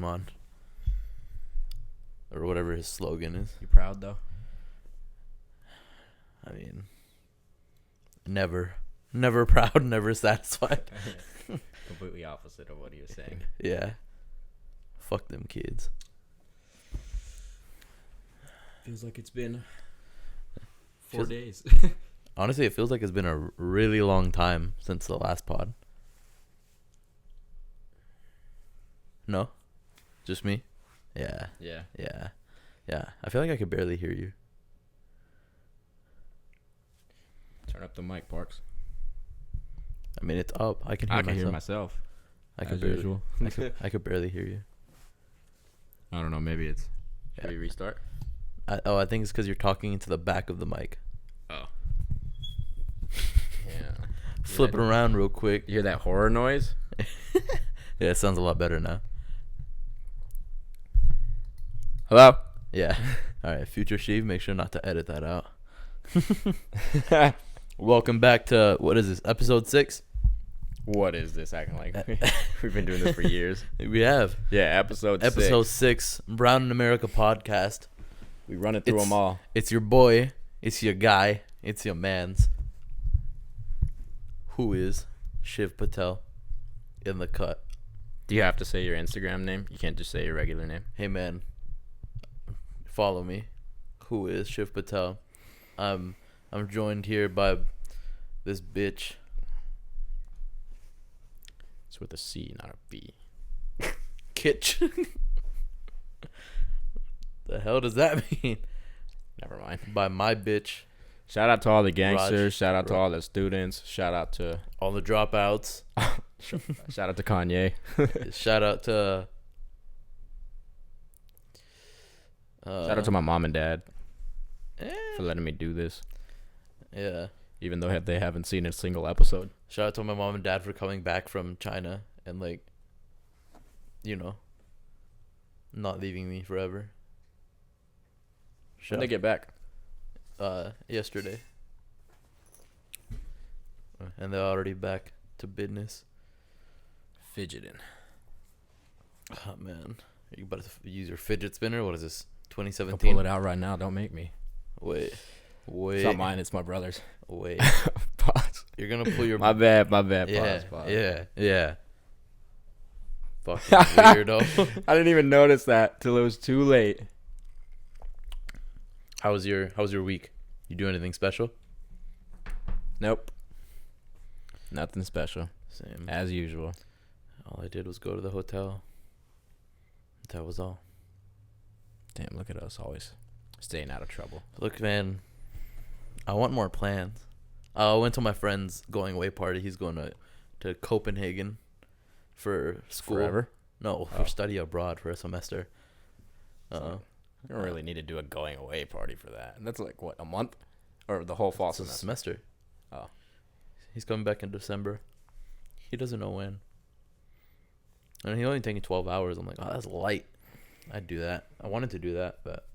on. Or whatever his slogan is. You proud though? I mean, never proud, never satisfied. Completely opposite of what he was saying. Yeah. Fuck them kids. Feels like it's been 4 days. Honestly, it feels like it's been a really long time since the last pod. No? Just me? Yeah. Yeah. Yeah. I feel like I could barely hear you. Turn up the mic, Parks. I mean, it's up. I can hear I myself. can hear myself. I could as barely, usual. I could barely hear you. I don't know. Maybe it's. Should Yeah. we restart? I think it's because you're talking into the back of the mic. Oh. Yeah. Flip it around real quick. You hear that horror noise? Yeah, it sounds a lot better now. Hello? Yeah. All right, future Sheev, make sure not to edit that out. Welcome back to, what is this, episode 6? What is this acting like? We've been doing this for years. We have. Yeah, episode 6, Brown in America podcast. We run it through them all. It's your boy. It's your guy. It's your man's. Who is Shiv Patel in the cut? Do you have to say your Instagram name? You can't just say your regular name. Hey, man. Follow me. Who is Shiv Patel? I'm joined here by this bitch. It's with a C, not a B. Kitch. The hell does that mean? Never mind. By my bitch. Shout out to all the gangsters. Raj. Shout out to all the students. Shout out to All the dropouts. shout out to Kanye. Shout out to Shout out to my mom and dad for letting me do this, yeah. even though they haven't seen a single episode. Shout out to my mom and dad for coming back from China and, like, you know, not leaving me forever. When they get back? Yesterday. And they're already back to business. Fidgeting. Oh, man. Are you about to use your fidget spinner? What is this, I'll 2017? pull it out right now. Don't make me. Wait. It's not mine. It's my brother's. Wait. Pause. You're going to pull your... My bad. Yeah, Pause. yeah. Fucking weirdo. I didn't even notice that till it was too late. How was your week? You do anything special? Nope. Nothing special. Same. As usual. All I did was go to the hotel. That was all. Damn, look at us always staying out of trouble. Look, man, I want more plans. I went to my friend's going away party. He's going to Copenhagen for school. Forever? No, for study abroad for a semester. You don't really need to do a going away party for that. That's like, what, a month? Or the whole fall It's a semester. Oh. He's coming back in December. He doesn't know when. And he only taking 12 hours. I'm like, oh, that's light. I'd do that. I wanted to do that, but...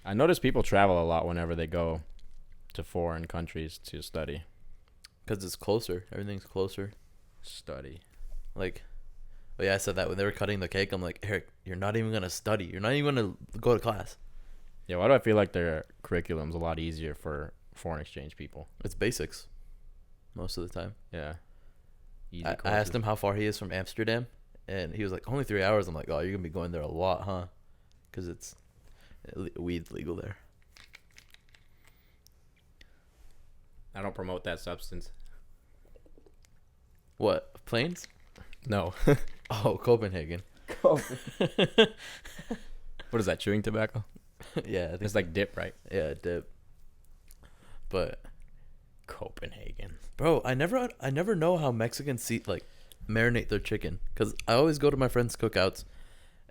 I notice people travel a lot whenever they go to foreign countries to study. Because it's closer. Everything's closer. Study. Like... Oh, yeah, I said that when they were cutting the cake. I'm like, Eric, you're not even going to study. You're not even going to go to class. Yeah, why do I feel like their curriculum's a lot easier for foreign exchange people? It's basics. Most of the time. Yeah. Easy I asked him how far he is from Amsterdam. And he was like, only 3 hours. I'm like, oh, you're going to be going there a lot, huh? Because it's... weed's legal there. I don't promote that substance. What? Planes? No. Oh, Copenhagen. What is that, chewing tobacco? Yeah, I think It's like dip, right? yeah, dip. But Copenhagen. bro, I never know how Mexicans marinate their chicken, cuz I always go to my friends' cookouts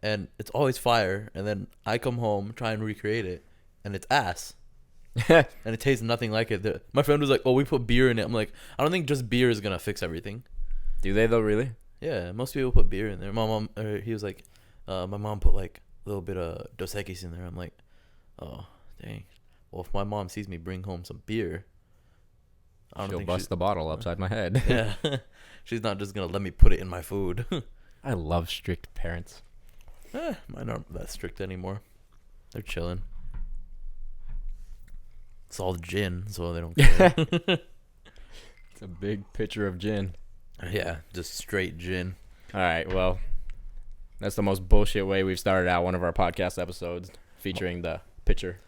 and it's always fire, and then I come home try and recreate it and it's ass. And it tastes nothing like it. My friend was like, "Oh, we put beer in it." I'm like, "I don't think just beer is going to fix everything." Do they though, really? Yeah, most people put beer in there. He was like, my mom put like a little bit of Dos Equis in there. I'm like, oh, dang. Well, if my mom sees me bring home some beer, She'll bust the bottle upside my head. Yeah, she's not just gonna let me put it in my food. I love strict parents. Mine aren't that strict anymore. They're chilling. It's all gin, so they don't care. It's a big pitcher of gin. Yeah, just straight gin. All right, well, that's the most bullshit way we've started out one of our podcast episodes featuring the pitcher.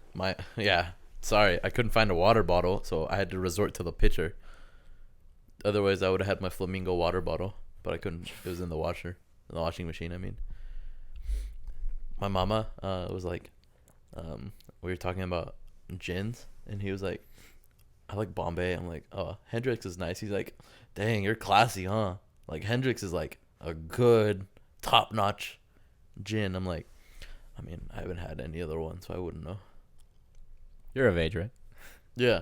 Sorry, I couldn't find a water bottle, so I had to resort to the pitcher. Otherwise, I would have had my Flamingo water bottle, but I couldn't. It was in the washing machine, I mean. My mama was like, we were talking about gins, and he was like, I like Bombay. I'm like, oh, Hendrix is nice. He's like, dang, you're classy, huh? Like, Hendrix is like a good, top-notch gin. I'm like, I mean, I haven't had any other one, so I wouldn't know. You're of age, right? Yeah.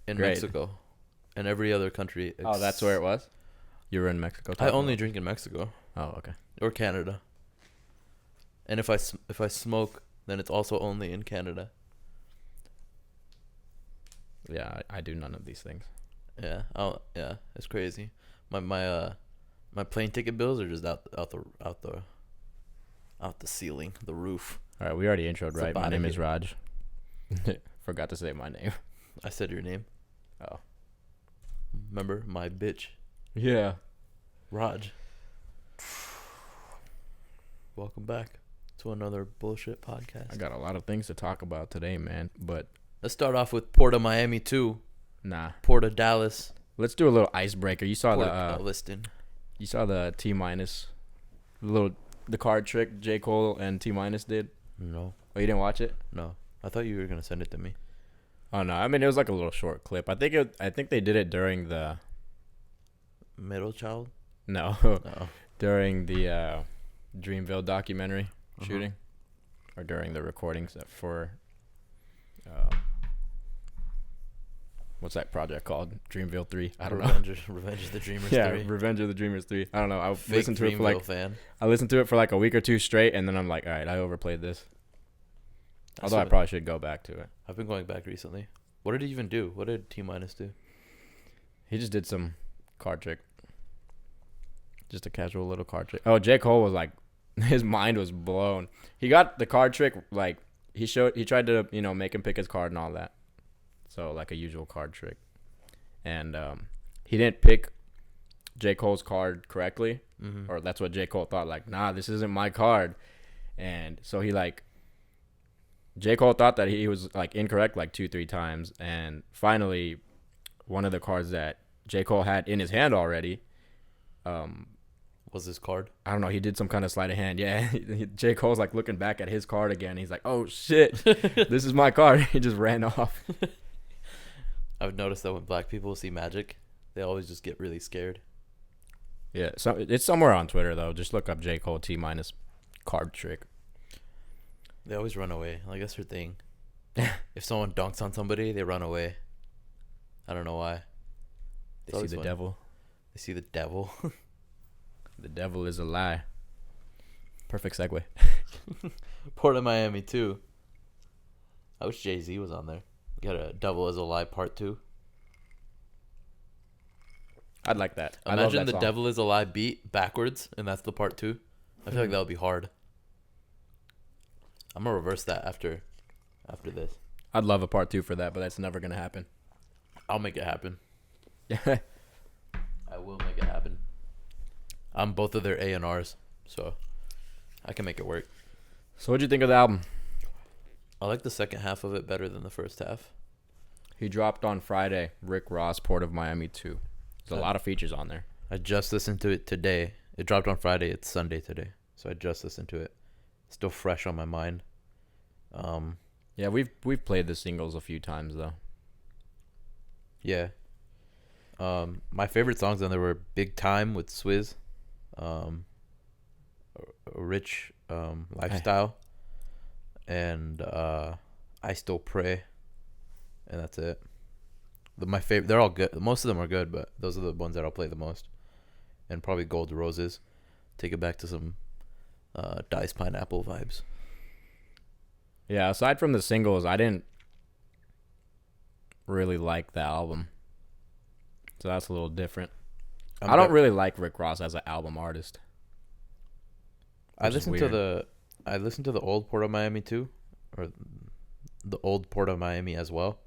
In Great. Mexico. And every other country. Oh, that's where it was? You were in Mexico? I only drink in Mexico. Oh, okay. Or Canada. And if I smoke, then it's also only in Canada. Yeah, I do none of these things. Yeah. Yeah, it's crazy. My plane ticket bills are just out the ceiling, the roof. All right, we already introed, right? My name is it. Raj. Forgot to say my name. I said your name. Oh. Remember my bitch, Yeah. Raj. Welcome back to another bullshit podcast. I got a lot of things to talk about today, man, but Let's start off with Port of Miami 2, nah. Port of Dallas, Let's do a little icebreaker. You saw Port of Liston. You saw the T minus, the card trick J. Cole and T minus did. No, Oh, you didn't watch it? no. I thought you were gonna send it to me. Oh no, I mean it was like a little short clip. I think they did it during the Middle child? no No. during the Dreamville documentary shooting, or during the recordings for what's that project called? Dreamville 3. I don't know. Revenge of the Dreamers Yeah, 3. Revenge of the Dreamers 3. I don't know. I Fake listened to it for like Dreamville fan. I listened to it for like a week or two straight, and then I'm like, all right, I overplayed this. I Although I still- probably should go back to it. I've been going back recently. What did he even do? What did T minus do? He just did some card trick. Just a casual little card trick. Oh, J. Cole was like, his mind was blown. He got the card trick, like, he tried to, make him pick his card and all that. So, like a usual card trick. And he didn't pick J. Cole's card correctly. Mm-hmm. Or that's what J. Cole thought. Like, nah, this isn't my card. And so he, like, J. Cole thought that he was, like, incorrect, like, 2-3 times. And finally, one of the cards that J. Cole had in his hand already, Was his card? I don't know, he did some kind of sleight of hand. Yeah, J. Cole's, like, looking back at his card again. He's like, oh, shit, this is my card. He just ran off. I've noticed that when black people see magic, they always just get really scared. Yeah, so it's somewhere on Twitter, though. Just look up J. Cole T minus card trick. They always run away. Like, that's their thing. If someone dunks on somebody, they run away. I don't know why. They see the devil. They see the devil. The devil is a lie. Perfect segue. Port of Miami, too. I wish Jay-Z was on there. Got a Devil is a Lie Part 2. I'd like that. Imagine the Devil is a Lie beat backwards, and that's the Part 2. I feel like that would be hard. I'm going to reverse that after this. I'd love a part 2 for that, but that's never going to happen. I'll make it happen. Yeah. I will make it happen. I'm both of their A&Rs, so I can make it work. So what'd you think of the album? I like the second half of it better than the first half. He dropped on Friday, Rick Ross, Port of Miami 2. There's a lot of features on there. I just listened to it today. It dropped on Friday. It's Sunday today. So I just listened to it. It's still fresh on my mind. Yeah, we've played the singles a few times, though. Yeah. My favorite songs on there were Big Time with Swizz. Rich Lifestyle. And I Still Pray. And that's it. My favorite, they're all good. Most of them are good, but those are the ones that I'll play the most. And probably Gold Roses. Take it back to some Diced Pineapple vibes. Yeah, aside from the singles, I didn't really like the album. So that's a little different. I don't really like Rick Ross as an album artist. I listened to the old Port of Miami too, or the old Port of Miami as well.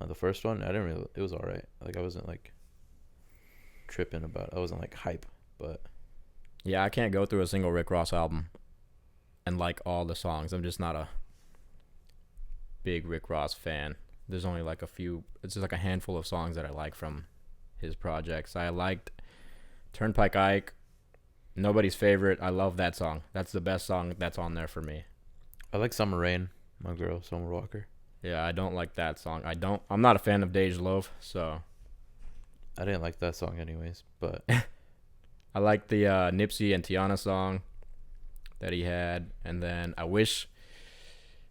The first one, I didn't really. It was all right. Like I wasn't like tripping about. I wasn't like hype, but Yeah, I can't go through a single Rick Ross album and like all the songs. I'm just not a big Rick Ross fan. There's only like a few. It's just like a handful of songs that I like from his projects. I liked Turnpike Ike, Nobody's Favorite. I love that song. That's the best song that's on there for me. I like Summer Rain, my girl, Summer Walker. Yeah, I don't like that song. I'm not a fan of Dej Loaf, so I didn't like that song anyways, but I like the Nipsey and Tiana song that he had, and then I wish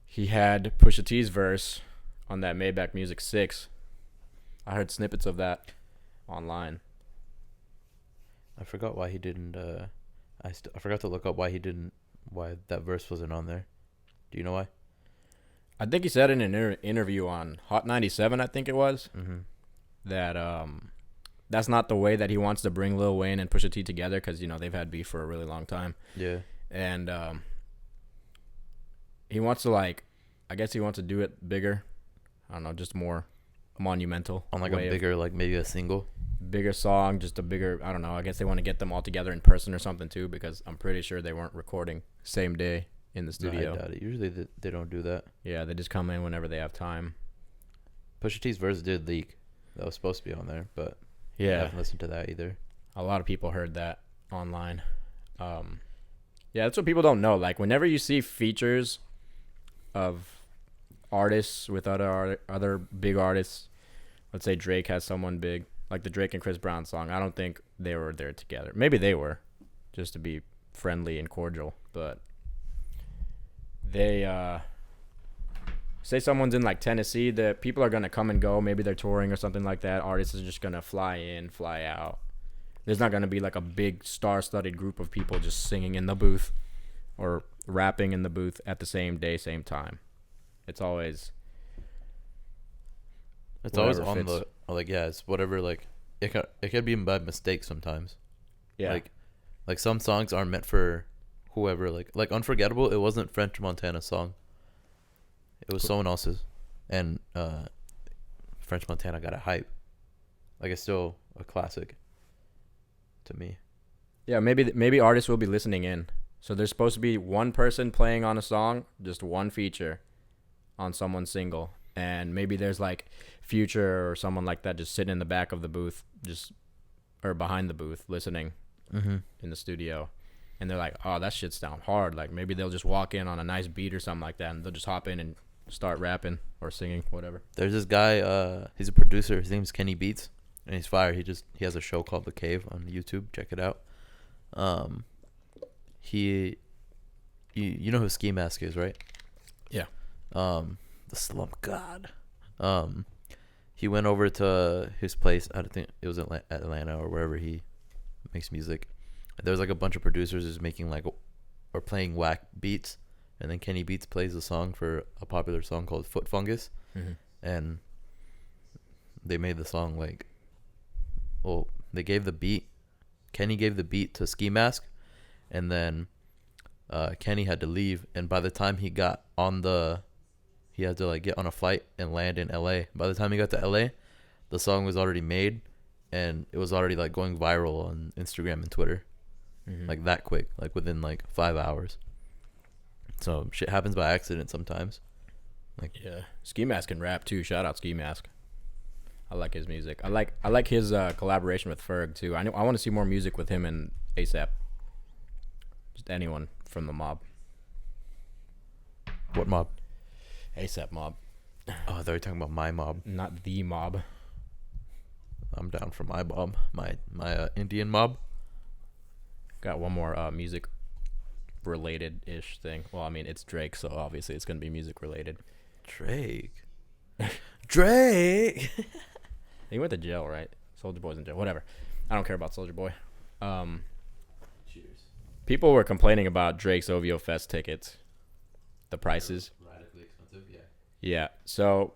he had Pusha T's verse on that Maybach Music 6. I heard snippets of that online. I forgot why he didn't. I forgot to look up why that verse wasn't on there. Do you know why? I think he said in an interview on Hot 97, I think it was, that that's not the way that he wants to bring Lil Wayne and Pusha T together, because they've had beef for a really long time. Yeah. And he wants to I guess he wants to do it bigger. I don't know, just more monumental. On like a bigger, like maybe a single. Bigger song, just a bigger, I don't know. I guess they want to get them all together in person or something too, because I'm pretty sure they weren't recording same day in the studio. No, I doubt it. Usually they don't do that. Yeah, they just come in whenever they have time. Pusha T's verse did leak. That was supposed to be on there, but yeah, I haven't listened to that either. A lot of people heard that online. Yeah, that's what people don't know. Like, whenever you see features of artists with other big artists, let's say Drake has someone big, like the Drake and Chris Brown song. I don't think they were there together. Maybe they were, just to be friendly and cordial. But they say someone's in like Tennessee, that people are gonna come and go. Maybe they're touring or something like that. Artists are just gonna fly in, fly out. There's not gonna be like a big star-studded group of people just singing in the booth or rapping in the booth at the same day, same time. It's always on fits. It's whatever. Like it could be by mistake sometimes. Yeah. Like some songs aren't meant for whoever. Like Unforgettable, it wasn't French Montana's song. It was someone else's, and French Montana got a hype. Like, it's still a classic to me. Yeah, maybe artists will be listening in. So there's supposed to be one person playing on a song, just one feature on someone's single, and maybe there's like Future or someone like that just sitting in the back of the booth, or behind the booth listening in the studio, and they're like, oh, that shit's down hard. Like, maybe they'll just walk in on a nice beat or something like that, and they'll just hop in and start rapping or singing, whatever. There's this guy, he's a producer. His name's Kenny Beats, and he's fire. He has a show called The Cave on YouTube. Check it out. You know who Ski Mask is, right? Yeah. The Slump God. He went over to his place. I think it was Atlanta or wherever he makes music. There was like a bunch of producers just making or playing whack beats, and then Kenny Beats plays a song for a popular song called Foot Fungus, and they made the song they gave the beat. Kenny gave the beat to Ski Mask, and then Kenny had to leave, and by the time he got he had to get on a flight and land in LA. By the time he got to LA, the song was already made, and it was already going viral on Instagram and Twitter, that quick, within 5 hours. So shit happens by accident sometimes. Yeah, Ski Mask can rap too. Shout out Ski Mask. I like his music. I like his collaboration with Ferg too. I want to see more music with him and ASAP. Just anyone from the mob. What mob? ASAP mob. Oh, I thought you were talking about my mob. Not the mob. I'm down for my mob. My Indian mob. Got one more music related ish thing. Well, I mean, it's Drake, so obviously it's gonna be music related. Drake. He went to jail, right? Soulja Boy's in jail. Whatever. I don't care about Soulja Boy. Cheers. People were complaining about Drake's OVO Fest tickets. The prices. Radically expensive, yeah. Yeah. So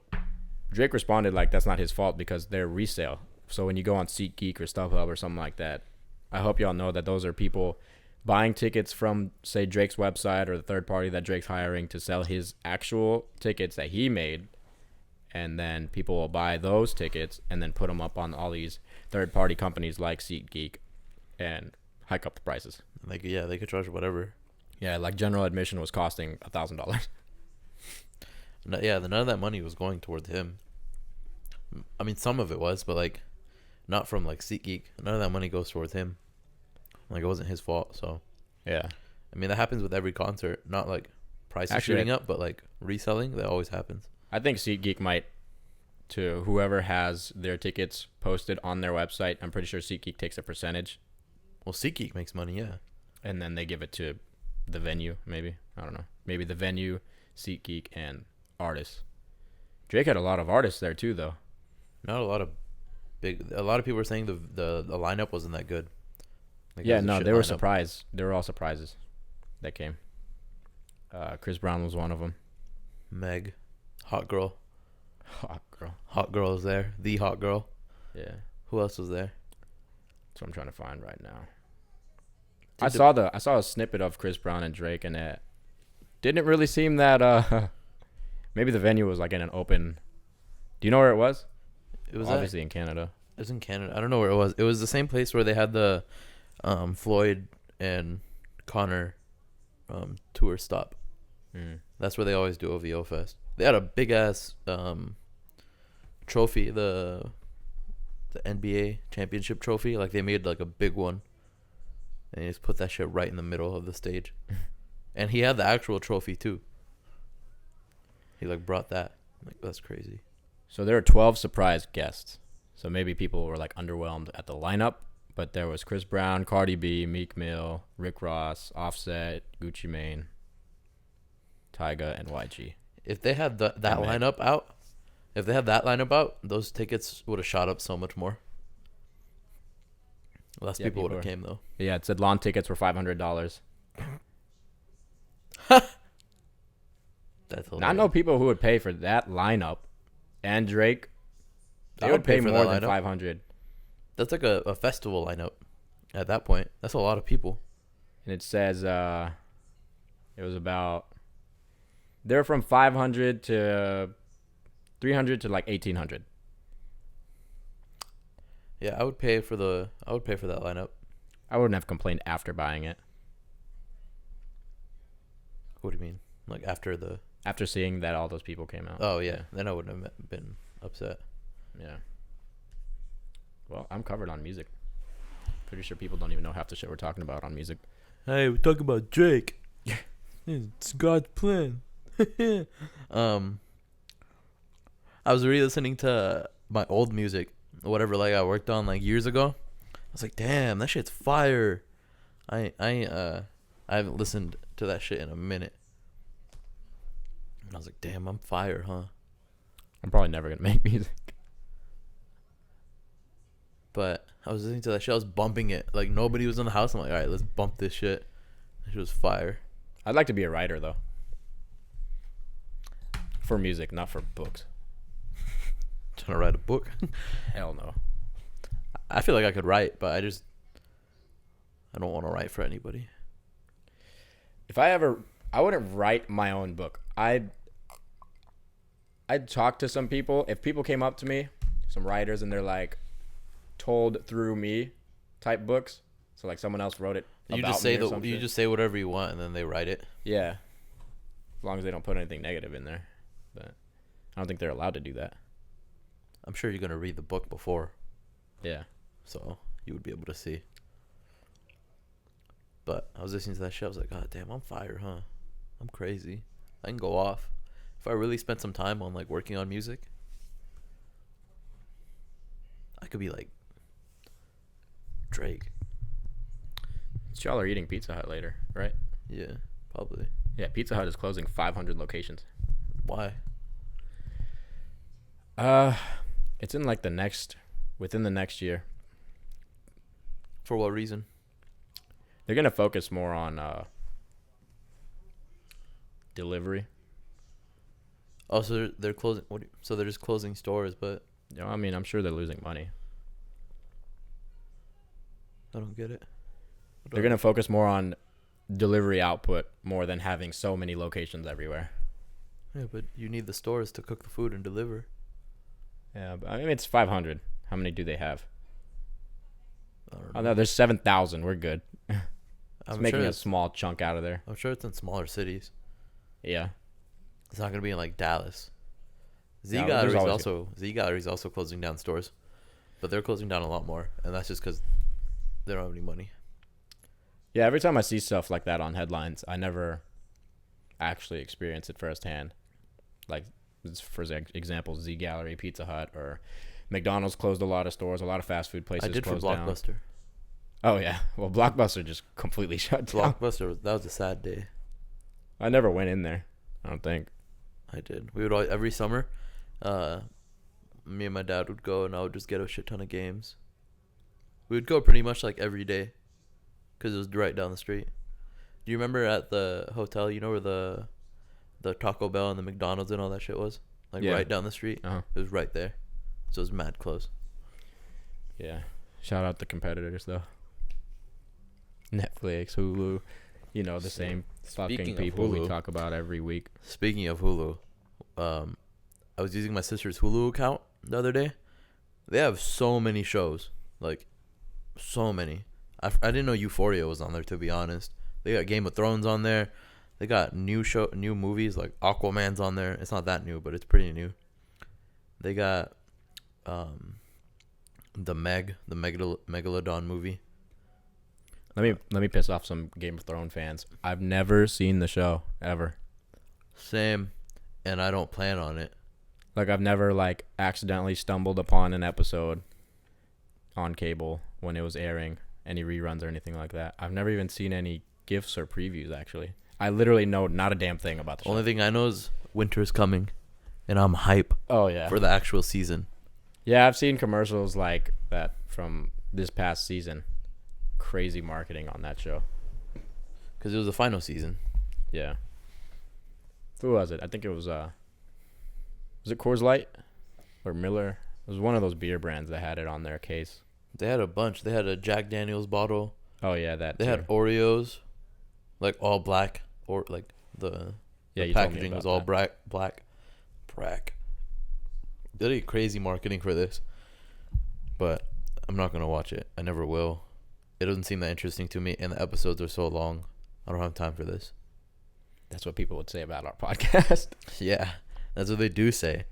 Drake responded that's not his fault because they're resale. So when you go on SeatGeek or StubHub or something like that, I hope y'all know that those are people buying tickets from, say, Drake's website or the third party that Drake's hiring to sell his actual tickets that he made, and then people will buy those tickets and then put them up on all these third party companies like SeatGeek and hike up the prices. Like, yeah, they could charge whatever. Yeah, like general admission was costing $1,000. No, yeah, none of that money was going towards him. I mean, some of it was, but like, not from like SeatGeek. None of that money goes towards him. Like, it wasn't his fault. So, Yeah. I mean, that happens with every concert. Not like prices shooting up, but like reselling. That always happens. I think SeatGeek might, to whoever has their tickets posted on their website, I'm pretty sure SeatGeek takes a percentage. Well, SeatGeek makes money, yeah. And then they give it to the venue, maybe. I don't know. Maybe the venue, SeatGeek, and artists. Drake had a lot of artists there too, though. Not a lot of a lot of people were saying the lineup wasn't that good. Like, Yeah, it was a no, shit they were lineup. surprised. They were all surprises that came. Chris Brown was one of them. Meg, hot girl. Hot girl. Hot girl was there. The hot girl. Yeah. Who else was there? That's what I'm trying to find right now. Did I saw a snippet of Chris Brown and Drake, and it didn't really seem that maybe the venue was like in an open. Do you know where it was? It was obviously in Canada. It was in Canada. I don't know where it was. It was the same place where they had the Floyd and Connor tour stop. Mm. That's where they always do OVO Fest. They had a big ass trophy, the NBA championship trophy. Like, they made like a big one, and he just put that shit right in the middle of the stage. And he had the actual trophy too. He like brought that. Like, that's crazy. So there were 12 surprise guests. So maybe people were like underwhelmed at the lineup, but there was Chris Brown, Cardi B, Meek Mill, Rick Ross, Offset, Gucci Mane, Tyga, and YG. If they had that lineup out, those tickets would have shot up so much more. Less people would have came though. Yeah, it said lawn tickets were $500. That's I know people who would pay for that lineup and Drake. They I would pay for more that than lineup. $500. That's like a festival lineup. At that point, that's a lot of people. And it says it was about, they're from 500 to 300 to like 1800. Yeah, I would pay for that lineup. I wouldn't have complained after buying it. What do you mean? Like After seeing that all those people came out. Oh yeah, then I wouldn't have been upset. Yeah. Well, I'm covered on music. Pretty sure people don't even know half the shit we're talking about on music. Hey, we're talking about Drake. It's God's plan. I was re-listening to my old music, whatever like I worked on like years ago. I was like, damn, that shit's fire. I haven't listened to that shit in a minute. And I was like, damn, I'm fire, huh? I'm probably never gonna make music. But I was listening to that shit. I was bumping it. Like, nobody was in the house. I'm like, all right, let's bump this shit. That shit was fire. I'd like to be a writer though. For music, not for books. Trying to write a book. Hell no. I feel like I could write, but I don't want to write for anybody. I wouldn't write my own book. I'd talk to some people. If people came up to me, some writers, and they're like, told through me type books. So like someone else wrote it. You just say whatever you want, and then they write it. Yeah. As long as they don't put anything negative in there. But I don't think they're allowed to do that. I'm sure you're gonna read the book before, Yeah. so you would be able to see. But I was listening to that shit. I was like, God damn, I'm fire, huh? I'm crazy. I can go off. If I really spent some time on like working on music, I could be like Drake. Y'all are eating Pizza Hut later, right? Yeah, probably. Yeah, Pizza Hut is closing 500 locations. Why? It's in like within the next year. For what reason? They're gonna focus more on delivery. Oh, so they're closing. So they're just closing stores, but You know, I mean, I'm sure they're losing money. I don't get it. They're gonna focus more on delivery output more than having so many locations everywhere. Yeah, but you need the stores to cook the food and deliver. Yeah, but I mean it's 500. How many do they have? I don't Oh know. no, there's 7,000. We're good. It's I'm making sure a small chunk out of there. I'm sure it's in smaller cities. Yeah. It's not gonna be in like Dallas. Z No, there's Gallery's also closing down stores, but they're closing down a lot more, and that's just because they don't have any money. Yeah, every time I see stuff like that on headlines, I never actually experience it firsthand. Like, for example, Z Gallery, Pizza Hut, or McDonald's closed a lot of stores. A lot of fast food places I did for closed down. Blockbuster. Oh, yeah. Well, Blockbuster just completely shut down. Blockbuster, that was a sad day. I never went in there, I don't think. I did. We would always, every summer, me and my dad would go, and I would just get a shit ton of games. We would go pretty much like every day, because it was right down the street. Do you remember at the hotel, you know where the Taco Bell and the McDonald's and all that shit was? Like Yeah. right down the street? Uh-huh. It was right there. So it was mad close. Yeah. Shout out the competitors, though. Netflix, Hulu, you know, the same fucking Speaking of people we Hulu. talk about every week. Speaking of Hulu, I was using my sister's Hulu account the other day. They have so many shows. Like, so many. I didn't know Euphoria was on there, to be honest. They got Game of Thrones on there. They got new movies, like Aquaman's on there. It's not that new, but it's pretty new. They got the Megalodon movie. Let me piss off some Game of Thrones fans. I've never seen the show ever. Same, and I don't plan on it. Like I've never like accidentally stumbled upon an episode on cable when it was airing, any reruns or anything like that. I've never even seen any GIFs or previews actually. I literally know not a damn thing about the show. Only thing I know is winter's coming, and I'm hype Oh yeah. for the actual season. Yeah, I've seen commercials like that from this past season. Crazy marketing on that show. Because it was the final season. Yeah. Who was it? I think it was it Coors Light or Miller? It was one of those beer brands that had it on their case. They had a bunch. They had a Jack Daniels bottle. Oh yeah, that They too. had Oreos, like all black, or like the Yeah, the you told me packaging about was all that. black. They did crazy marketing for this, but I'm not gonna watch it. I never will. It doesn't seem that interesting to me, and the episodes are so long. I don't have time for this. That's what people would say about our podcast. Yeah, that's what they do say.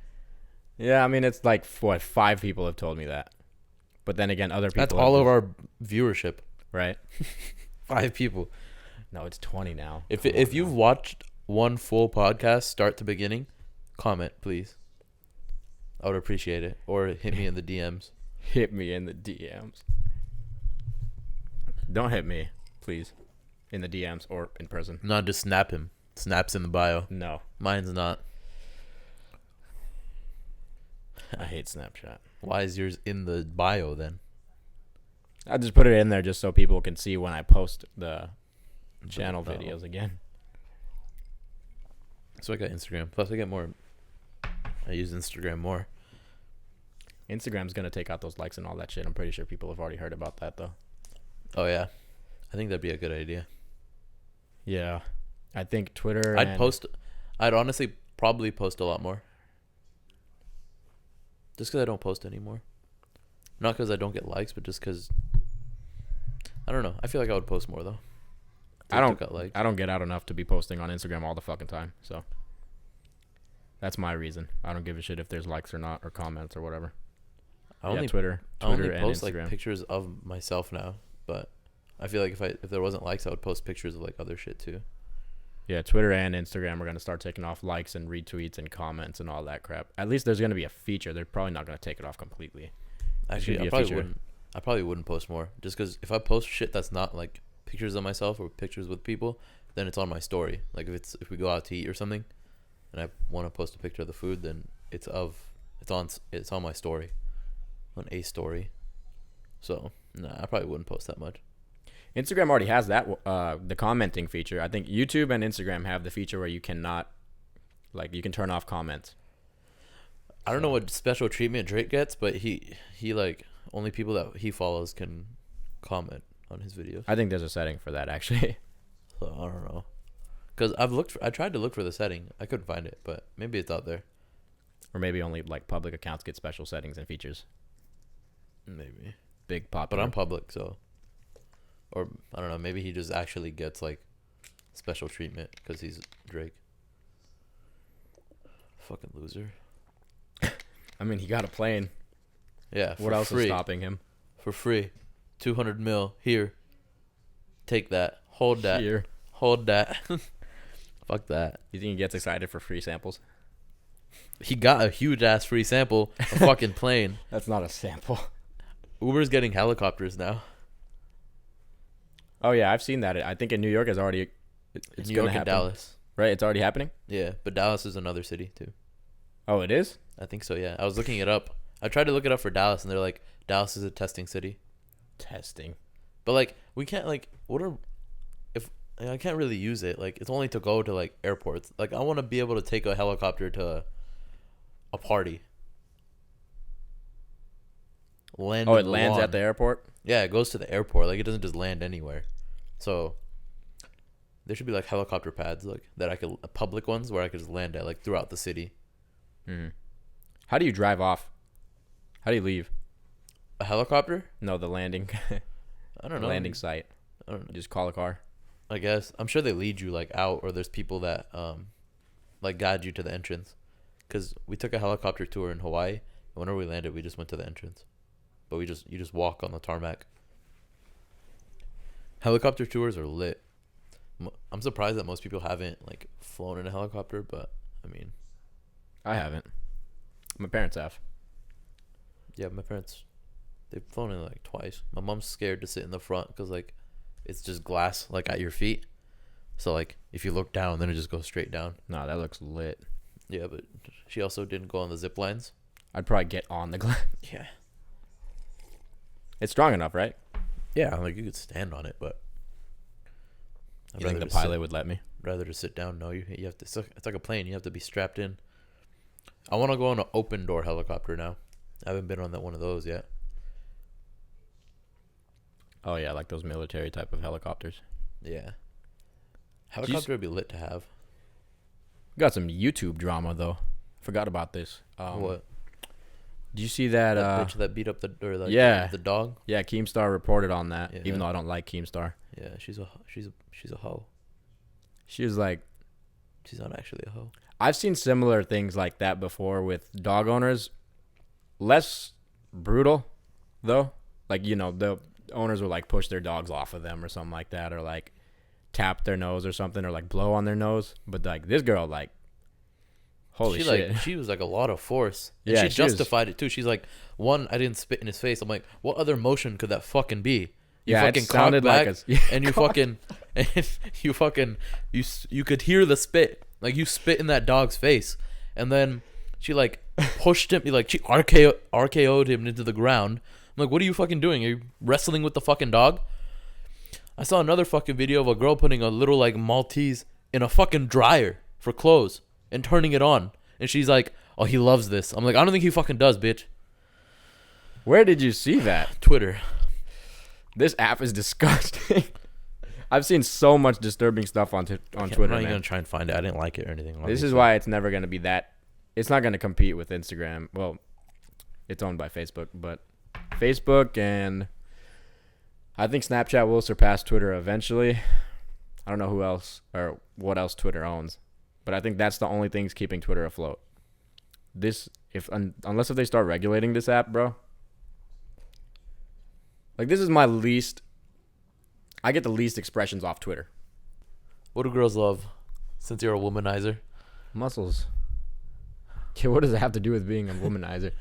Yeah, I mean it's like what 5 people have told me that. But then again, other people That's have all of just- our viewership. right? 5 people. No, it's 20 now. If you've watched one full podcast start to beginning, comment please. I would appreciate it, or hit me in the DMs. Hit me in the DMs. Don't hit me, please. In the DMs or in person. No, just snap him. Snaps in the bio. No. Mine's not. I hate Snapchat. Why is yours in the bio then? I just put it in there just so people can see when I post the channel Oh. videos again. So I got Instagram. Plus I get more. I use Instagram more. Instagram's gonna take out those likes and all that shit. I'm pretty sure people have already heard about that though. Oh yeah, I think that'd be a good idea. Yeah. I think Twitter I'd honestly probably post a lot more. Just because I don't post anymore. Not because I don't get likes, but just because I don't know. I feel like I would post more though. I don't Got likes. I don't get out enough to be posting on Instagram all the fucking time. So that's my reason. I don't give a shit if there's likes or not or comments or whatever. I only Twitter I only and post Instagram. like pictures of myself now, but I feel like if there wasn't likes, I would post pictures of like other shit too. Yeah, Twitter and Instagram are going to start taking off likes and retweets and comments and all that crap. At least there's going to be a feature. They're probably not going to take it off completely. Actually, be I a probably feature. wouldn't. I probably wouldn't post more, just because if I post shit that's not like pictures of myself or pictures with people, then it's on my story. Like if we go out to eat or something, and I want to post a picture of the food, then it's on my story, on a story. So nah, I probably wouldn't post that much. Instagram already has that, the commenting feature. I think YouTube and Instagram have the feature where you cannot, like, you can turn off comments. I don't know what special treatment Drake gets, but he like only people that he follows can comment on his videos. I think there's a setting for that actually. So I don't know. Cause I tried to look for the setting. I couldn't find it, but maybe it's out there. Or maybe only like public accounts get special settings and features. Maybe. Big pop. But I'm public, so. Or I don't know. Maybe he just actually gets like special treatment because he's Drake. Fucking loser. I mean, he got a plane. Yeah. What else is stopping him? For free, 200 mil here. Take that. Hold that. Here. Hold that. Fuck that. You think he gets excited for free samples? He got a huge ass free sample, a fucking plane. That's not a sample. Uber's getting helicopters now. Oh yeah, I've seen that. I think in New York is already. It's New York and Dallas. Right, it's already happening. Yeah, but Dallas is another city too. Oh, it is? I think so. Yeah, I was looking it up. I tried to look it up for Dallas, and they're like, Dallas is a testing city. Testing. But like, we can't like. What are? If I can't really use it. Like, it's only to go to like airports. Like, I want to be able to take a helicopter to a party. Land. Oh, it lands at the airport? Yeah, it goes to the airport. Like, it doesn't just land anywhere. So there should be like helicopter pads, like that I could public ones where I could just land at, like throughout the city. Mm-hmm. How do you drive off? How do you leave? A helicopter? No, the landing. I don't know. Landing site. I don't know. You just call a car. I guess I'm sure they lead you like out, or there's people that like guide you to the entrance. Cause we took a helicopter tour in Hawaii. And whenever we landed, we just went to the entrance. But you just walk on the tarmac. Helicopter tours are lit. I'm surprised that most people haven't like flown in a helicopter, but I mean, I haven't. My parents have. yeah, my parents, they've flown in like twice. My mom's scared to sit in the front because like it's just glass like at your feet. So like if you look down, then it just goes straight down. No, that looks lit. Yeah, but she also didn't go on the zip lines. I'd probably get on the glass. Yeah. It's strong enough, right? Yeah, like you could stand on it, but You think the pilot would let me? Rather to sit down. No, you have to. It's like a plane. You have to be strapped in. I want to go on an open door helicopter now. I haven't been on that one of those yet. Oh yeah, like those military type of helicopters. Yeah. Helicopter would be lit to have. Got some YouTube drama though. Forgot about this. What? Did you see that? That bitch that beat up the the dog. Yeah, Keemstar reported on that. Yeah. Even though I don't like Keemstar. Yeah, she's a hoe. She was like, she's not actually a hoe. I've seen similar things like that before with dog owners. Less brutal, though. Like, you know, the owners will like push their dogs off of them or something like that, or like tap their nose or something, or like blow on their nose. But like this girl, like, holy shit. Like, she was like a lot of force. And Yeah, she justified it too. She's like, one, I didn't spit in his face. I'm like, what other motion could that fucking be? You Yeah, fucking it sounded back like and you fucking, you could hear the spit. Like you spit in that dog's face. And then she like pushed him, like she RKO'd him into the ground. I'm like, what are you fucking doing? Are you wrestling with the fucking dog? I saw another fucking video of a girl putting a little like Maltese in a fucking dryer for clothes and turning it on. And she's like, oh, he loves this. I'm like, I don't think he fucking does, bitch. Where did you see that? Twitter. This app is disgusting. I've seen so much disturbing stuff on Twitter. I'm not even gonna try and find it. I didn't like it or anything. This obviously. is why it's never gonna be that. It's not gonna compete with Instagram. Well, it's owned by Facebook, but Facebook and I think Snapchat will surpass Twitter eventually. I don't know who else or what else Twitter owns, but I think that's the only things keeping Twitter afloat. Unless if they start regulating this app, bro. Like, this is my least. I get the least expressions off Twitter. What do girls love? Since you're a womanizer. Muscles. Okay, what does it have to do with being a womanizer?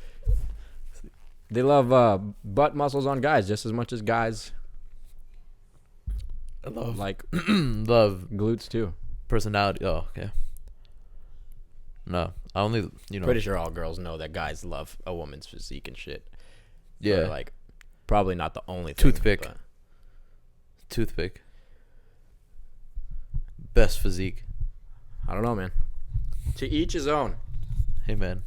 They love butt muscles on guys just as much as guys. I love like love glutes too. Personality. Oh, okay. No, I only Pretty sure all girls know that guys love a woman's physique and shit. Yeah, or like probably not the only thing. Toothpick. Best physique. I don't know, man. To each his own. Hey, man,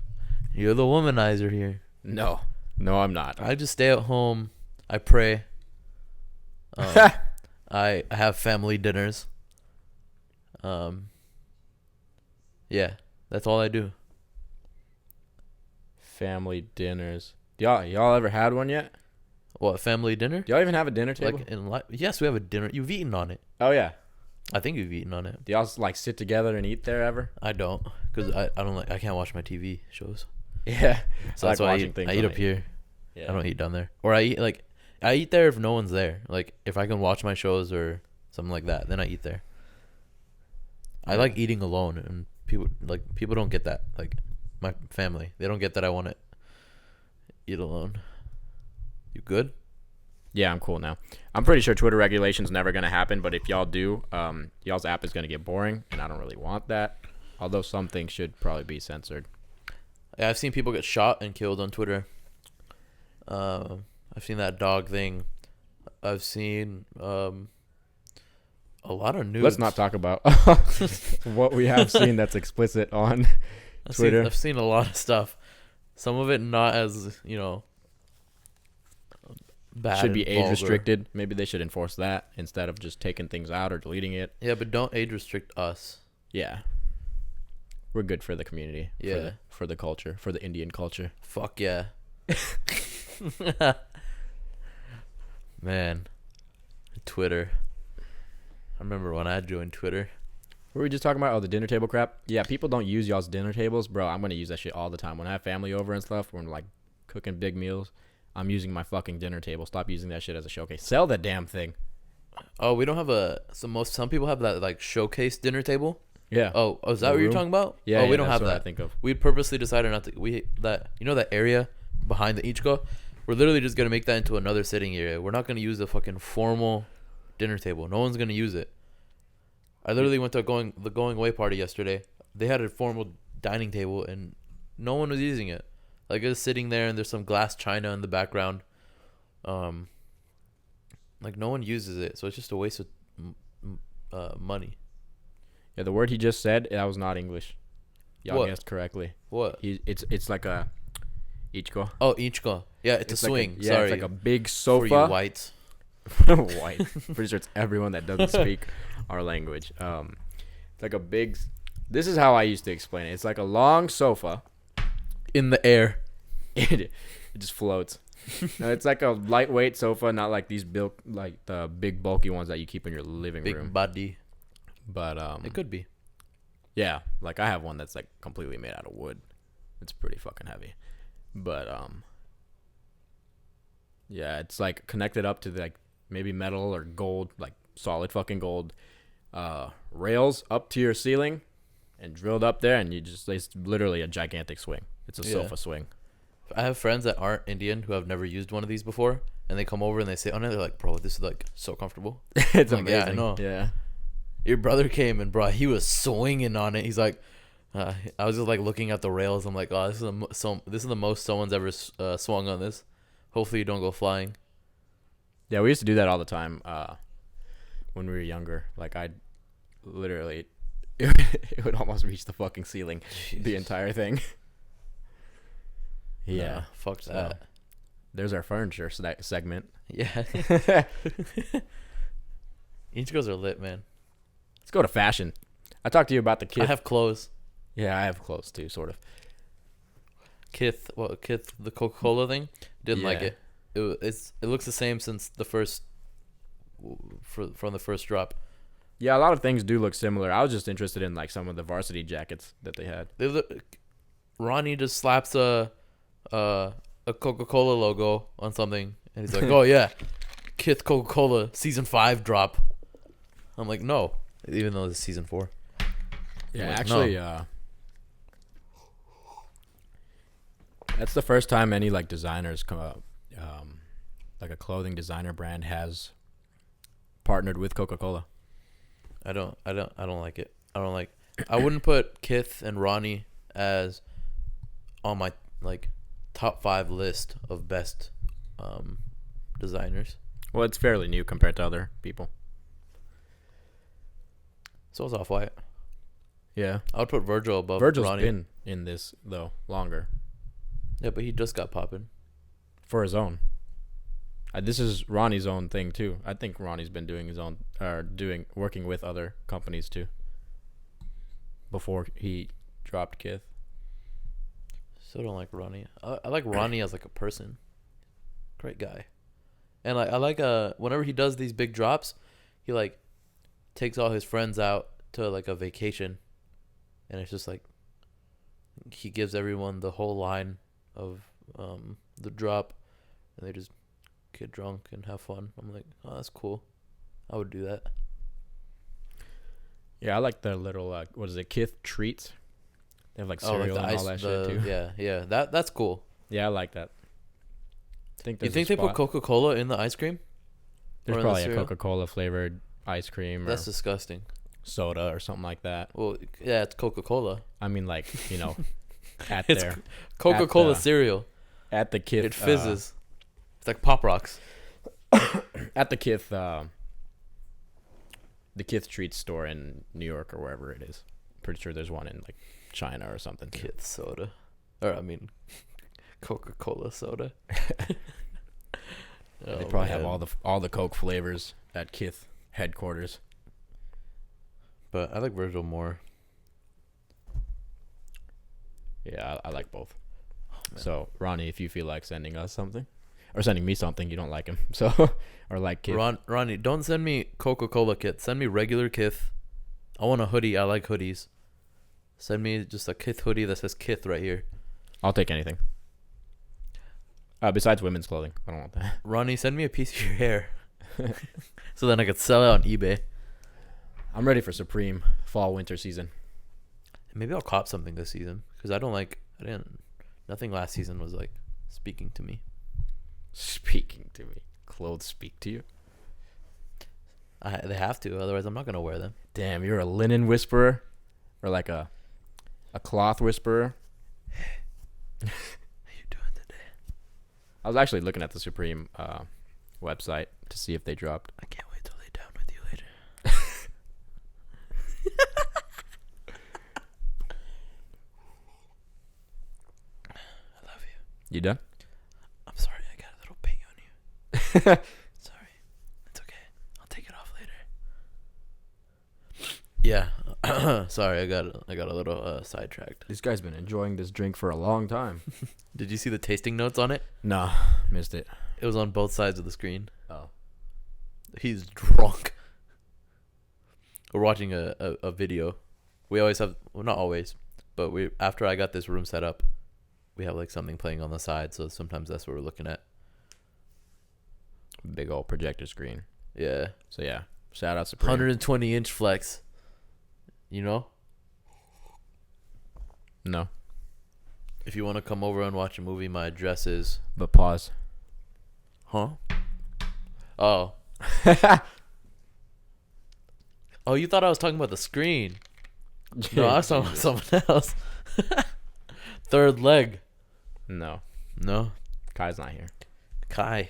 you're the womanizer here. No, I'm not. I just stay at home. I pray. I have family dinners. Yeah, that's all I do. Family dinners. Y'all ever had one yet? What, family dinner? Do y'all even have a dinner table? Like in life? Yes, we have a dinner. You've eaten on it. Oh yeah. I think you've eaten on it. Do y'all like sit together and eat there ever? I don't, because I don't like, I can't watch my TV shows. Yeah. So that's why I eat up here. Yeah. I don't eat down there. Or I eat there if no one's there. Like if I can watch my shows or something like that, then I eat there. I like eating alone, and people don't get that. Like my family, they don't get that I want to eat alone. You good? Yeah, I'm cool now. I'm pretty sure Twitter regulation's never gonna happen, but if y'all do, y'all's app is gonna get boring, and I don't really want that. Although some things should probably be censored. Yeah, I've seen people get shot and killed on Twitter. I've seen that dog thing. I've seen a lot of news. Let's not talk about what we have seen that's explicit on Twitter. I've seen a lot of stuff. Some of it not as, bad. Should be and age vulgar. restricted. Maybe they should enforce that instead of just taking things out or deleting it. Yeah, but don't age restrict us. Yeah. We're good for the community. Yeah. For the culture. For the Indian culture. Fuck yeah. Man. Twitter. I remember when I joined Twitter. What were we just talking about? Oh, the dinner table crap? Yeah, people don't use y'all's dinner tables. Bro, I'm going to use that shit all the time. When I have family over and stuff, when we're like cooking big meals, I'm using my fucking dinner table. Stop using that shit as a showcase. Sell that damn thing. Oh, we don't have some people have that like showcase dinner table. Yeah. Oh, is that what you're talking about? Yeah. Oh, we don't that's have what that. I think of. We purposely decided not to. That area behind the Ichko, we're literally just gonna make that into another sitting area. We're not gonna use the fucking formal dinner table. No one's gonna use it. I literally went to the going away party yesterday. They had a formal dining table and no one was using it. Like it was sitting there and there's some glass china in the background. Like no one uses it, so it's just a waste of money. Yeah, the word he just said, that was not English. Y'all What? guessed correctly. What? It's like a ichko. Oh, Ichko. Yeah, it's a swing. Yeah, Sorry. it's like a big For you sofa. whites. White. Pretty sure it's everyone that doesn't speak our language. It's like a big. This is how I used to explain it. It's like a long sofa. In the air. It just floats. No, it's like a lightweight sofa, not like these like the big bulky ones that you keep in your living Big room. body. But It could be. yeah, like I have one that's like completely made out of wood. It's pretty fucking heavy. But yeah, it's like connected up to like maybe metal or gold, like solid fucking gold rails up to your ceiling and drilled up there, and it's literally a gigantic swing. It's a sofa swing. I have friends that aren't Indian who have never used one of these before, and they come over and they say, "Oh no," they're like, "Bro, this is like so comfortable." It's I'm like, amazing. yeah, I know. Yeah. Your brother came and bro, he was swinging on it. He's like, I was just like looking at the rails. I'm like, oh, this is the most someone's ever swung on this. Hopefully you don't go flying. Yeah, we used to do that all the time when we were younger. Like I'd literally, it would almost reach the fucking ceiling, the entire thing. Yeah, Nah, fuck that. There's our furniture segment. Yeah. Ichikos are lit, man. Let's go to fashion. I talked to you about the Kith. I have clothes. Yeah, I have clothes too, sort of. Kith, the Coca-Cola thing? Didn't like Yeah. it. It looks the same since the first, from the first drop. Yeah, a lot of things do look similar. I was just interested in like some of the varsity jackets that they had. Ronnie just slaps a Coca-Cola logo on something, and he's like, "Oh yeah, Kith Coca-Cola season 5 drop." I'm like, no, even though it's season 4. Yeah, like, actually, that's the first time any like designers come up, like a clothing designer brand has partnered with Coca-Cola. I don't like it. I wouldn't put Kith and Ronnie as on my like top 5 list of best designers. Well, it's fairly new compared to other people. So it's Off-White. Yeah, I would put Virgil above Virgil's Ronnie. been in this though longer Yeah, but he just got popping. for his own. This is Ronnie's own thing too. I think Ronnie's been doing his own, working with other companies too. Before he dropped Kith. Still don't like Ronnie. I like Ronnie as like a person. Great guy. And like I like whenever he does these big drops, he like takes all his friends out to like a vacation, and it's just like he gives everyone the whole line of the drop, and they just get drunk and have fun. I'm like, oh, that's cool. I would do that. Yeah, I like the little what is it, Kith treats. They have like cereal like and all that shit too. Yeah. That's cool. Yeah, I like that. You think they put Coca-Cola in the ice cream? There's probably a Coca-Cola flavored ice cream. That's disgusting. Soda or something like that. Well, yeah, it's Coca-Cola. I mean, like, at it's there. Coca-Cola cereal. At the Kith. It fizzes. It's like Pop Rocks. At the Kith treats store in New York or wherever it is. Pretty sure there's one in like China or something. Kith soda. Or I mean Coca-Cola soda. They probably have all the Coke flavors at Kith headquarters. But I like Virgil more. Yeah, I like both. So Ronnie, if you feel like sending us something or sending me something, you don't like him, so or like Kith. Ronnie, don't send me Coca-Cola Kith. Send me regular Kith. I want a hoodie. I like hoodies. Send me just a Kith hoodie that says Kith right here. I'll take anything. Besides women's clothing, I don't want that. Ronnie, send me a piece of your hair, so then I could sell it on eBay. I'm ready for Supreme fall winter season. Maybe I'll cop something this season because nothing last season was like speaking to me. Speaking to me, clothes speak to you. They have to, otherwise I'm not gonna wear them. Damn, you're a linen whisperer, or like a cloth whisperer. How you doing today? I was actually looking at the Supreme website to see if they dropped. I can't wait to lay down with you later. I love you. You done? I'm sorry, I got a little ping on you. Sorry. It's okay. I'll take it off later. Yeah. Sorry, I got a little sidetracked. This guy's been enjoying this drink for a long time. Did you see the tasting notes on it? Nah, missed it. It was on both sides of the screen. Oh. He's drunk. We're watching a video. We always have, well, not always, but after I got this room set up, we have like something playing on the side, so sometimes that's what we're looking at. Big old projector screen. Yeah. So yeah, shout out Supreme. 120-inch flex. You know? No. If you want to come over and watch a movie, my address is... But pause. Huh? Oh. Oh, you thought I was talking about the screen. No, I was talking about someone else. Third leg. No. No? Kai's not here. Kai,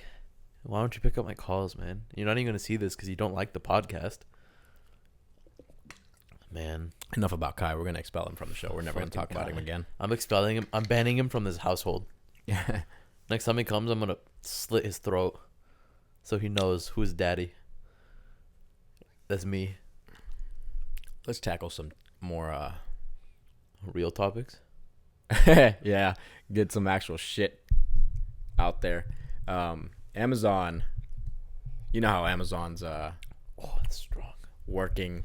why don't you pick up my calls, man? You're not even going to see this because you don't like the podcast. Man. Enough about Kai. We're going to expel him from the show. We're never going to talk about him again. I'm expelling him. I'm banning him from this household. Yeah. Next time he comes, I'm going to slit his throat so he knows who's daddy. That's me. Let's tackle some more real topics. Yeah. Get some actual shit out there. Amazon. You know how Amazon's oh, that's strong. Working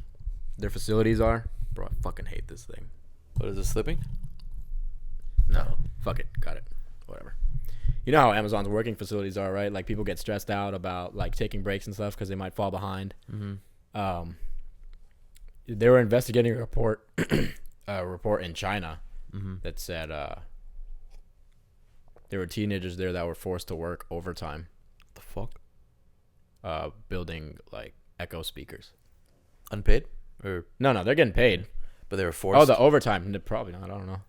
their facilities are? Bro, I fucking hate this thing. What is it, slipping? No. Fuck it. Got it. Whatever. You know how Amazon's working facilities are, right? Like, people get stressed out about, like, taking breaks and stuff because they might fall behind. Mm-hmm. They were investigating a report in China that said there were teenagers there that were forced to work overtime. The fuck? Building, like, Echo speakers. Unpaid? Or No, they're getting paid. But they were forced? Oh, the overtime. Probably not. I don't know.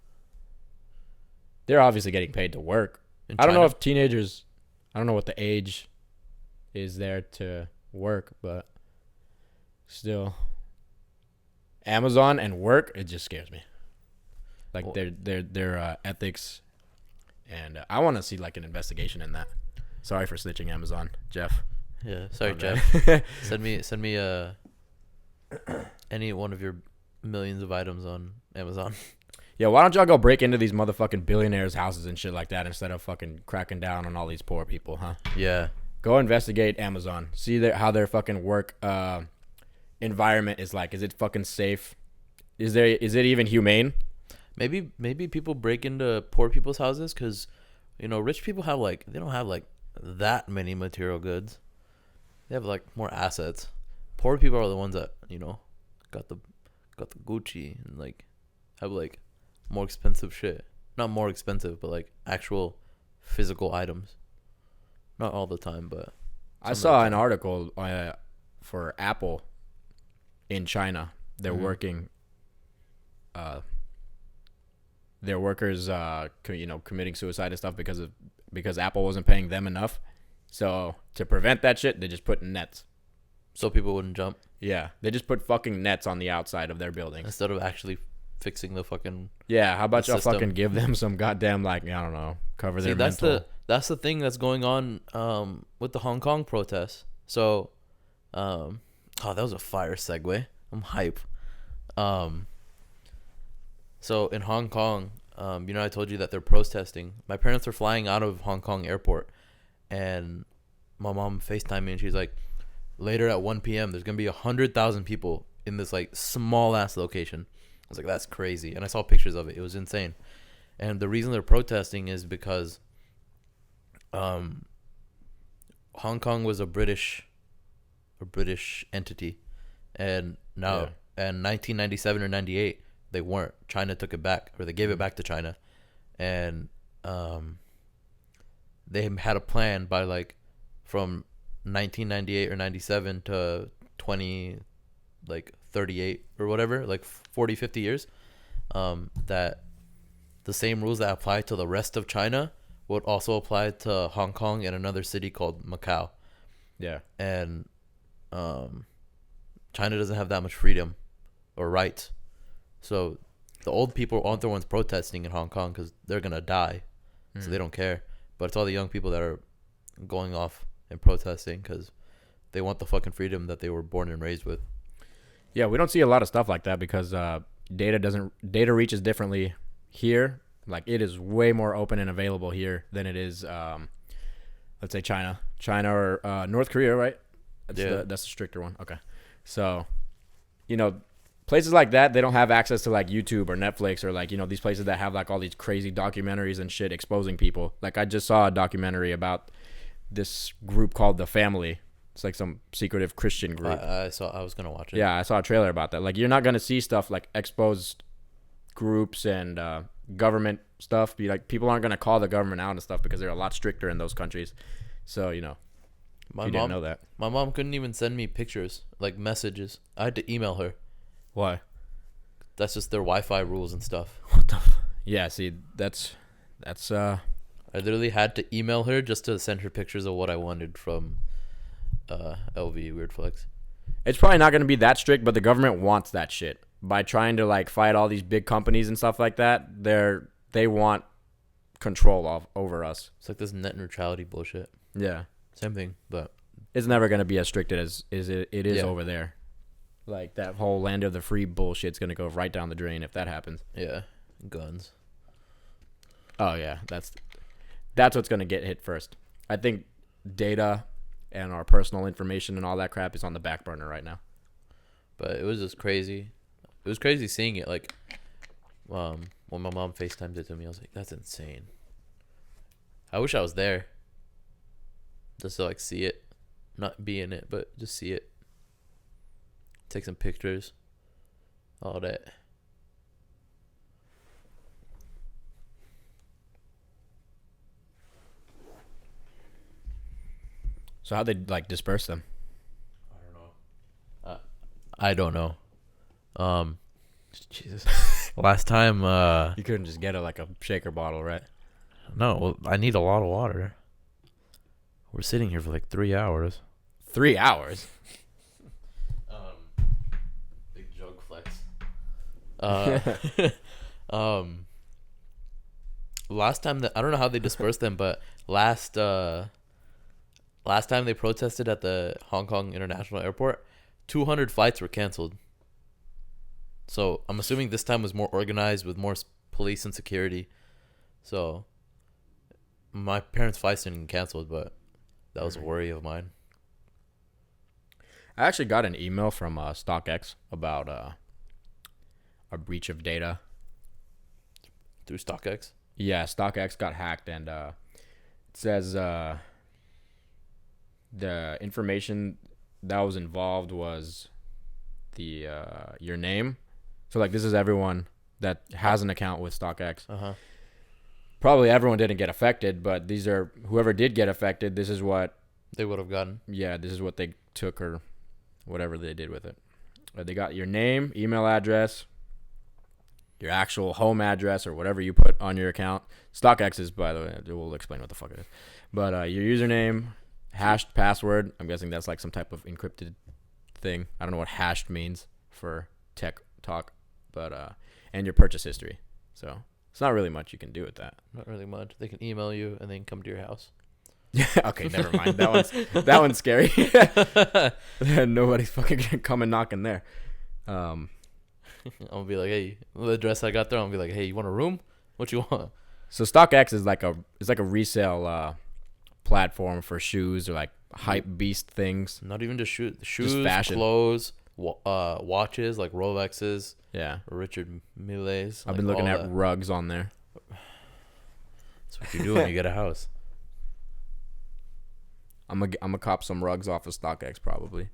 They're obviously getting paid to work. I don't know if teenagers... I don't know what the age is there to work, but still... Amazon and work, it just scares me. Like, their ethics... And I want to see, like, an investigation in that. Sorry for snitching, Amazon, Jeff. Yeah, sorry, My Jeff. bad. Send me any one of your millions of items on Amazon. Yeah, why don't y'all go break into these motherfucking billionaires' houses and shit like that instead of fucking cracking down on all these poor people, huh? Yeah. Go investigate Amazon. See how their fucking work environment is like. Is it fucking safe? Is it even humane? Maybe people break into poor people's houses because, rich people have they don't have that many material goods. They have more assets. Poor people are the ones that got the Gucci and have more expensive shit. Not more expensive, but actual physical items. Not all the time, but I saw an article for Apple in China. They're working. Their workers, committing suicide and stuff because Apple wasn't paying them enough. So to prevent that shit, they just put nets. So people wouldn't jump. Yeah, they just put fucking nets on the outside of their buildings instead of actually fixing the fucking. Yeah, how about y'all system. fucking give them some goddamn I don't know, cover their mental. That's the thing that's going on with the Hong Kong protests. So, that was a fire segue. I'm hype. So in Hong Kong, I told you that they're protesting. My parents are flying out of Hong Kong airport, and my mom FaceTimed me, and she's like, later at 1 p.m., there's going to be 100,000 people in this small ass location. I was like, that's crazy. And I saw pictures of it. It was insane. And the reason they're protesting is because Hong Kong was a British entity, and now in 1997 or 98 they weren't. China took it back, or they gave it back to China, and they had a plan by from 1998 or 97 to 38 or whatever, 40, 50 years, that the same rules that apply to the rest of China would also apply to Hong Kong and another city called Macau. Yeah. And China doesn't have that much freedom or rights. So the old people aren't the ones protesting in Hong Kong because they're going to die. So they don't care. But it's all the young people that are going off and protesting because they want the fucking freedom that they were born and raised with. Yeah, we don't see a lot of stuff like that because data reaches differently here. It is way more open and available here than it is, let's say China or North Korea, right? That's the stricter one. Okay, so places like that, they don't have access to YouTube or Netflix or these places that have all these crazy documentaries and shit exposing people. I just saw a documentary about this group called The Family. It's some secretive Christian group. I was gonna watch it. Yeah, I saw a trailer about that. You're not gonna see stuff exposed groups and government stuff. People aren't gonna call the government out and stuff because they're a lot stricter in those countries. So my you didn't know that. My mom couldn't even send me pictures, messages. I had to email her. Why? That's just their Wi-Fi rules and stuff. What the? Yeah, see, that's. I literally had to email her just to send her pictures of what I wanted from LV Weird Flex. It's probably not going to be that strict, but the government wants that shit. By trying to fight all these big companies and stuff like that, they want control over us. It's this net neutrality bullshit. Yeah. Same thing, but it's never going to be as strict as it is over there. That whole land of the free bullshit's going to go right down the drain if that happens. Yeah. Guns. Oh, yeah. That's what's going to get hit first. I think data and our personal information and all that crap is on the back burner right now. But it was just crazy. It was crazy seeing it. When my mom FaceTimed it to me, I was like, that's insane. I wish I was there. Just to see it. Not be in it, but just see it. Take some pictures. All that. So how'd they disperse them? I don't know. Jesus. Last time you couldn't just get a shaker bottle, right? No, well, I need a lot of water. We're sitting here for 3 hours. 3 hours? Big jug flex. Last time I don't know how they dispersed them, but last last time they protested at the Hong Kong International Airport, 200 flights were canceled. So I'm assuming this time was more organized with more police and security. So my parents' flights didn't get canceled, but that was a worry of mine. I actually got an email from StockX about a breach of data. Through StockX? Yeah, StockX got hacked, and it says the information that was involved was the your name. So like this is everyone that has an account with StockX. Uh-huh. Probably everyone didn't get affected, but these are whoever did get affected. This is what they would have gotten. Yeah, this is what they took or whatever they did with it. They got your name, email address, your actual home address, or whatever you put on your account. StockX is, by the way, we'll explain what the fuck it is. But your username, hashed password. I'm guessing that's like some type of encrypted thing. I don't know what hashed means for tech talk, but and your purchase history. So it's not really much you can do with that. Not really much. They can email you and then come to your house. Okay, never mind. That one's scary. Nobody's fucking gonna come and knock in there. I'm gonna be like, hey, the address I got there. I'm gonna be like, hey, you want a room? What you want? So StockX is like a resale platform for shoes or like hype beast things. Not even just shoes, just fashion. Clothes, watches like Rolexes. Yeah, Richard Milles. I've been looking at rugs on there. That's what you do when you get a house. I'm gonna cop some rugs off of StockX probably.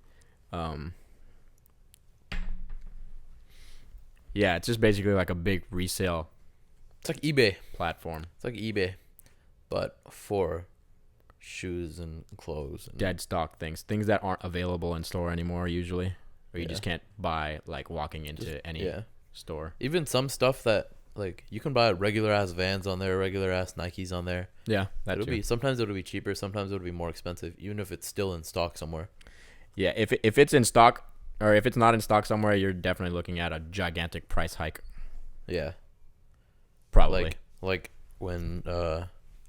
Yeah, it's just basically like a big resale. It's like eBay platform. It's like eBay, but for shoes and clothes. And dead stock things that aren't available in store anymore usually, or you just can't buy like walking into any store. Even some stuff that like you can buy regular ass Vans on there, regular ass Nikes on there. Yeah, that too. Sometimes it'll be cheaper, sometimes it'll be more expensive, even if it's still in stock somewhere. Yeah, if it's in stock or if it's not in stock somewhere, you're definitely looking at a gigantic price hike. Yeah, probably. Like when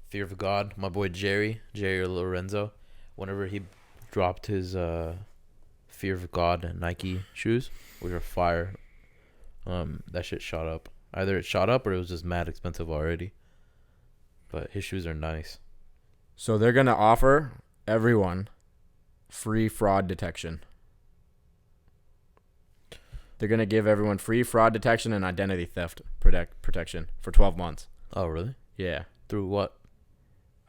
Fear of God, my boy Jerry Lorenzo, whenever he dropped his Fear of God Nike shoes, which are fire, that shit shot up. Either it shot up or it was just mad expensive already. But his shoes are nice. So they're going to offer everyone free fraud detection. They're going to give everyone free fraud detection and identity theft protection for 12 months. Oh, really? Yeah. Through what?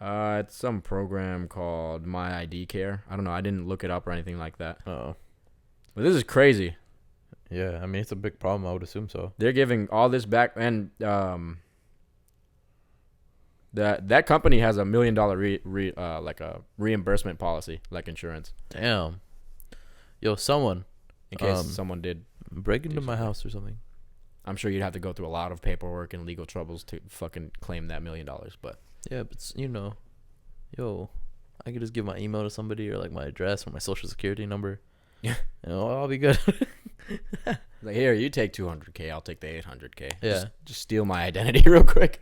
It's some program called My ID Care. I don't know. I didn't look it up or anything like that. Uh-oh. But this is crazy. Yeah, I mean, it's a big problem. I would assume so. They're giving all this back, and that company has $1 million like a reimbursement policy, like insurance. Damn. Yo, someone. In case someone did break into my house or something. I'm sure you'd have to go through a lot of paperwork and legal troubles to fucking claim that $1 million, but. Yeah, but I could just give my email to somebody or like my address or my social security number. Yeah. I'll be good. Like, here, you take $200K, I'll take the $800K. Yeah. Just steal my identity real quick.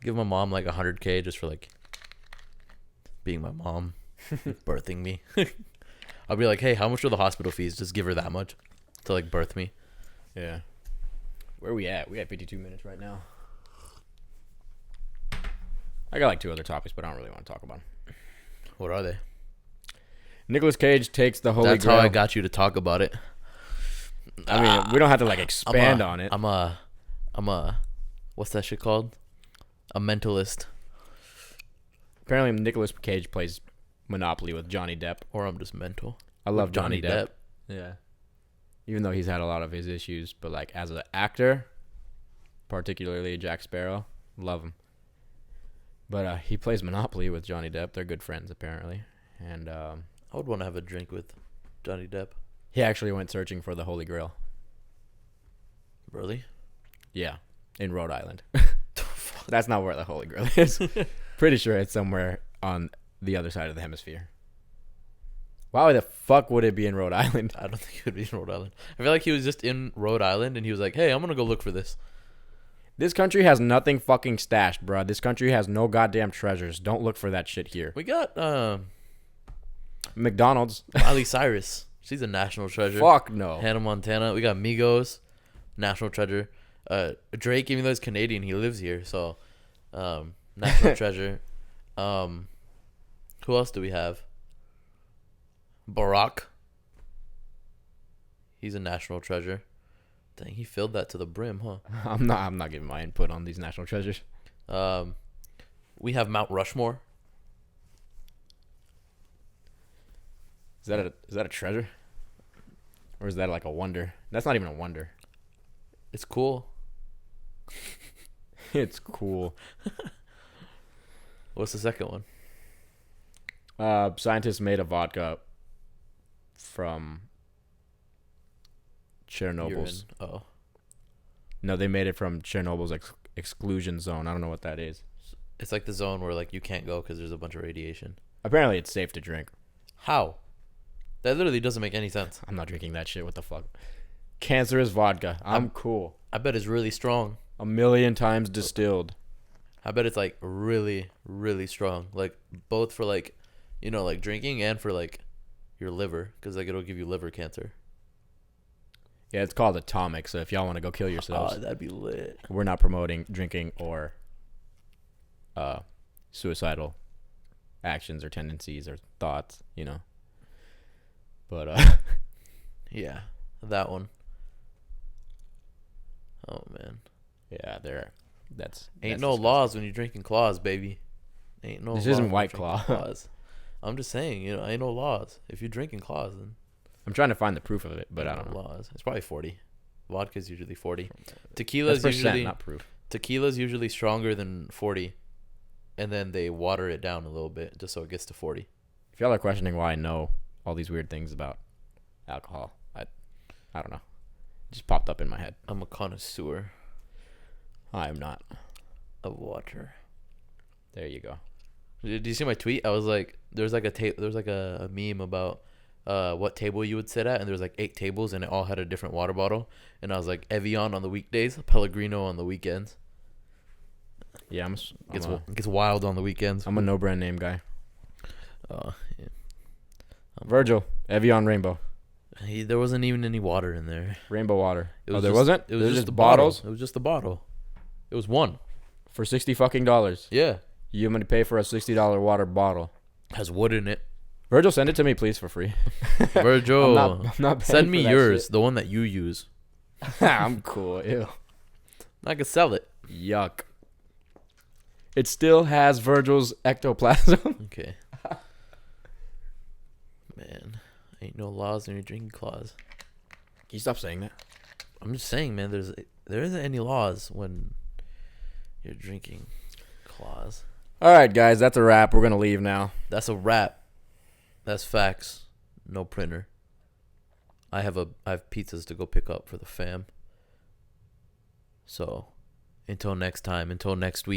Give my mom like $100K just for like being my mom, birthing me. I'll be like, hey, how much are the hospital fees? Just give her that much to like birth me. Yeah. Where are we at? We got 52 minutes right now. I got like 2 other topics, but I don't really want to talk about them. What are they? Nicolas Cage takes the Holy Grail. That's how I got you to talk about it. I mean, we don't have to like expand on it. I'm a, what's that shit called? A mentalist. Apparently, Nicolas Cage plays Monopoly with Johnny Depp. Or I'm just mental. I love Johnny Depp. Yeah. Even though he's had a lot of his issues, but like as an actor, particularly Jack Sparrow, love him. But he plays Monopoly with Johnny Depp. They're good friends, apparently. And I would want to have a drink with Johnny Depp. He actually went searching for the Holy Grail. Really? Yeah, in Rhode Island. That's not where the Holy Grail is. Pretty sure it's somewhere on the other side of the hemisphere. Why the fuck would it be in Rhode Island? I don't think it would be in Rhode Island. I feel like he was just in Rhode Island and he was like, hey, I'm going to go look for this. This country has nothing fucking stashed, bro. This country has no goddamn treasures. Don't look for that shit here. We got McDonald's. Miley Cyrus. She's a national treasure. Fuck no. Hannah Montana. We got Migos, national treasure. Drake, even though he's Canadian, he lives here, so national treasure. Who else do we have? Barack. He's a national treasure. Dang, he filled that to the brim, huh? I'm not giving my input on these national treasures. We have Mount Rushmore. Is that a treasure? Or is that like a wonder? That's not even a wonder. It's cool. It's cool. What's the second one? Scientists made a vodka from Chernobyl's. Urine. Oh. No, they made it from Chernobyl's exclusion zone. I don't know what that is. It's like the zone where like you can't go because there's a bunch of radiation. Apparently, it's safe to drink. How? That literally doesn't make any sense. I'm not drinking that shit. What the fuck? Cancerous vodka. I'm cool. I bet it's really strong. 1,000,000 times distilled. I bet it's like really, really strong. Like both for like, you know, like drinking and for like your liver, because like it'll give you liver cancer. Yeah, it's called Atomic. So if y'all want to go kill yourselves, Oh, that'd be lit. we're not promoting drinking or suicidal actions or tendencies or thoughts, you know. But Yeah, that one. Oh man, yeah, that's ain't no laws when you're drinking claws, baby. Ain't no. This laws isn't when White you're drinking Claw. Claws. I'm just saying, you know, ain't no laws. If you're drinking claws, then I'm trying to find the proof of it, but I ain't don't no know. laws. It's probably 40. Vodka's usually 40. That's Tequila's percent, usually not proof. Tequila's usually stronger than 40, and then they water it down a little bit just so it gets to 40. If y'all are questioning why I know all these weird things about alcohol, I don't know. It just popped up in my head. I'm a connoisseur I am not. of water. There you go. Did you see my tweet? I was like, there's like a meme about what table you would sit at, and there's like 8 tables, and it all had a different water bottle. And I was like, Evian on the weekdays, Pellegrino on the weekends. Yeah, Gets wild on the weekends. I'm a no brand name guy. Yeah. Virgil, Evian Rainbow. There wasn't even any water in there. Rainbow water. It was there just- wasn't? It was There's just the bottles bottle. It was just the bottle. It was one. for $60 Yeah. You want to pay for a $60 water bottle. Has wood in it. Virgil, send it to me, please, for free. Virgil, I'm not paying send me for that yours, shit. the one that you use. I'm cool. Ew. I could sell it. Yuck. It still has Virgil's ectoplasm. Okay. Man, ain't no laws when you're drinking claws. Can you stop saying that? I'm just saying, man. There isn't any laws when you're drinking claws. All right, guys, that's a wrap. We're gonna leave now. That's a wrap. That's facts. No printer. I have pizzas to go pick up for the fam. So, until next time. Until next week.